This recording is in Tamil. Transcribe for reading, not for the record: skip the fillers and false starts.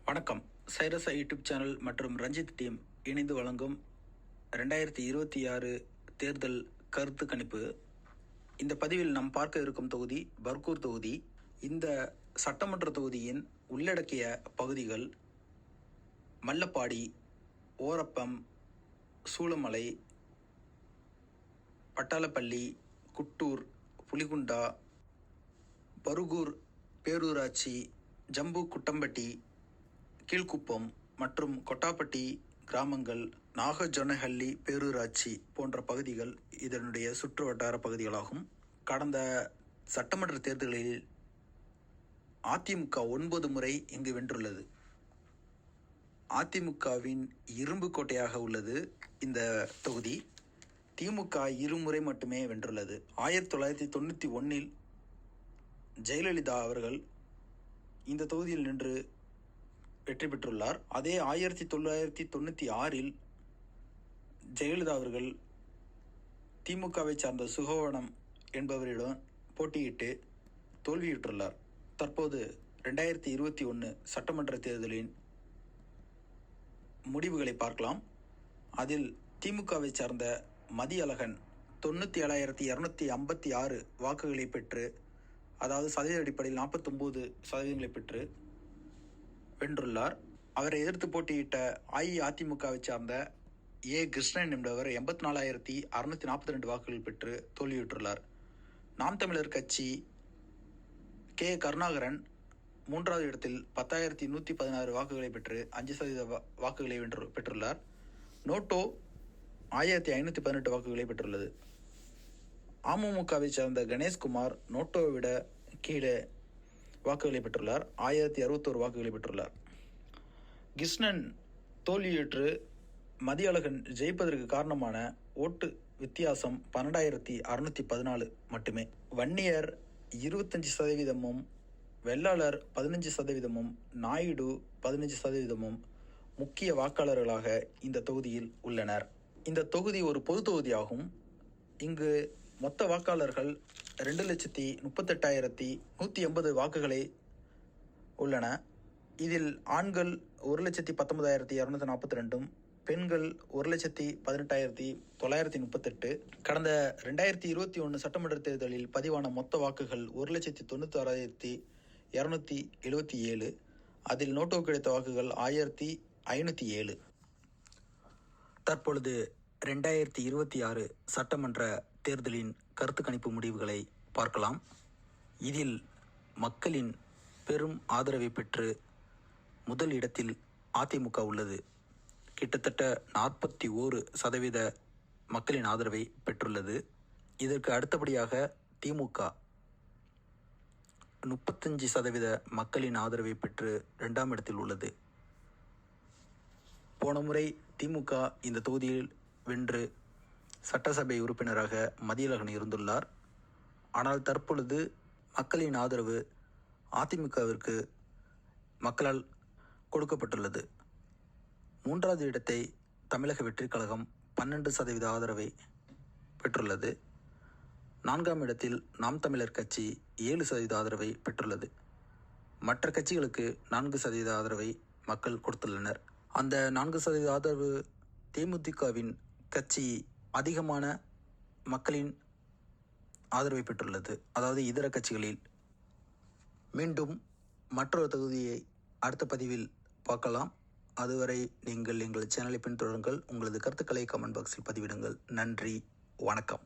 வணக்கம். சைரஸா யூடியூப் சேனல் மற்றும் ரஞ்சித் டீம் இணைந்து வழங்கும் 2026 தேர்தல் கருத்து கணிப்பு. இந்த பதிவில் நாம் பார்க்க இருக்கும் தொகுதி பர்கூர் தொகுதி. இந்த சட்டமன்ற தொகுதியின் உள்ளடக்கிய பகுதிகள் மல்லப்பாடி, ஓரப்பம், சூளமலை, பட்டாளப்பள்ளி, குட்டூர், புலிகுண்டா, பருகூர் பேரூராட்சி, ஜம்பு குட்டம்பட்டி, கீழ்குப்பம் மற்றும் கொட்டாப்பட்டி கிராமங்கள், நாகஜொனஹள்ளி பேரூராட்சி போன்ற பகுதிகள் இதனுடைய சுற்று வட்டார பகுதிகளாகும். கடந்த சட்டமன்ற தேர்தலில் அதிமுக 9 முறை இங்கு வென்றுள்ளது. அதிமுகவின் இரும்பு கோட்டையாக உள்ளது இந்த தொகுதி. திமுக 2 முறை மட்டுமே வென்றுள்ளது. 1991 ஜெயலலிதா அவர்கள் இந்த தொகுதியில் நின்று வெற்றி பெற்றுள்ளார். அதே 1996 ஜெயலலிதா அவர்கள் திமுகவை சார்ந்த சுகவனம் என்பவரிடம் போட்டியிட்டு தோல்வியுற்றுள்ளார். தற்போது 2021 சட்டமன்ற தேர்தலின் முடிவுகளை பார்க்கலாம். அதில் திமுகவை சார்ந்த மதியழகன் 97,256 வாக்குகளை பெற்று, அதாவது சதவீத அடிப்படையில் 49% பெற்று வென்றுள்ளார். அவரை எதிர்த்து போட்டியிட்ட அஇஅதிமுகவை சார்ந்த கிருஷ்ணன் என்பவர் 84,642 வாக்குகள் பெற்று தோல்வியுற்றுள்ளார். நாம் தமிழர் கட்சி கருணாகரன் 3வது இடத்தில் 10,116 வாக்குகளை பெற்று 5% வாக்குகளை பெற்றுள்ளார். நோட்டோ 1,518 வாக்குகளை பெற்றுள்ளது. அமமுகவை சேர்ந்த கணேஷ்குமார் நோட்டோவை விட கீழே வாக்குகளை பெற்றுள்ளார். 1,061 வாக்குகளை பெற்றுள்ளார். கிருஷ்ணன் தோல்வியுற்று மதியழகன் ஜெயிப்பதற்கு காரணமான ஓட்டு வித்தியாசம் 12,614 மட்டுமே. வன்னியர் 25%, வெள்ளாளர் 15%, நாயுடு 15% முக்கிய வாக்காளர்களாக இந்த தொகுதியில் உள்ளனர். இந்த தொகுதி ஒரு பொது தொகுதியாகும். இங்கு மொத்த வாக்காளர்கள் 2,38,180 வாக்குகளை உள்ளன. இதில் ஆண்கள் 1,19,242, பெண்கள் 1,18,938. கடந்த 2021 சட்டமன்ற தேர்தலில் பதிவான மொத்த வாக்குகள் 1,96,277. அதில் நோட்டோ கிடைத்த வாக்குகள் 1,507. தற்பொழுது 2026 சட்டமன்ற தேர்தலின் கருத்து கணிப்பு முடிவுகளை பார்க்கலாம். இதில் மக்களின் பெரும் ஆதரவை பெற்று முதல் இடத்தில் அதிமுக உள்ளது. கிட்டத்தட்ட 41% மக்களின் ஆதரவை பெற்றுள்ளது. இதற்கு அடுத்தபடியாக திமுக 35% மக்களின் ஆதரவை பெற்று 2ஆம் இடத்தில் உள்ளது. போன முறை திமுக இந்த தொகுதியில் வென்று சட்டசபை உறுப்பினராக மதியழகன் இருந்துள்ளார். ஆனால் தற்பொழுது மக்களின் ஆதரவு அதிமுகவிற்கு மக்களால் கொடுக்கப்பட்டுள்ளது. 3வது இடத்தை தமிழக வெற்றிக் கழகம் 12% ஆதரவை பெற்றுள்ளது. 4ஆம் இடத்தில் நாம் தமிழர் கட்சி 7% ஆதரவை பெற்றுள்ளது. மற்ற கட்சிகளுக்கு 4% ஆதரவை மக்கள் கொடுத்துள்ளனர். அந்த 4% ஆதரவு தேமுதிகவின் கட்சி அதிகமான மக்களின் ஆதரவை பெற்றுள்ளது, அதாவது இதர கட்சிகளில். மீண்டும் மற்றொரு தொகுதியை அடுத்த பதிவில் பார்க்கலாம். அதுவரை நீங்கள் எங்கள் சேனலை பின்தொடருங்கள். உங்களது கருத்துக்களை கமெண்ட் பாக்ஸில் பதிவிடுங்கள். நன்றி, வணக்கம்.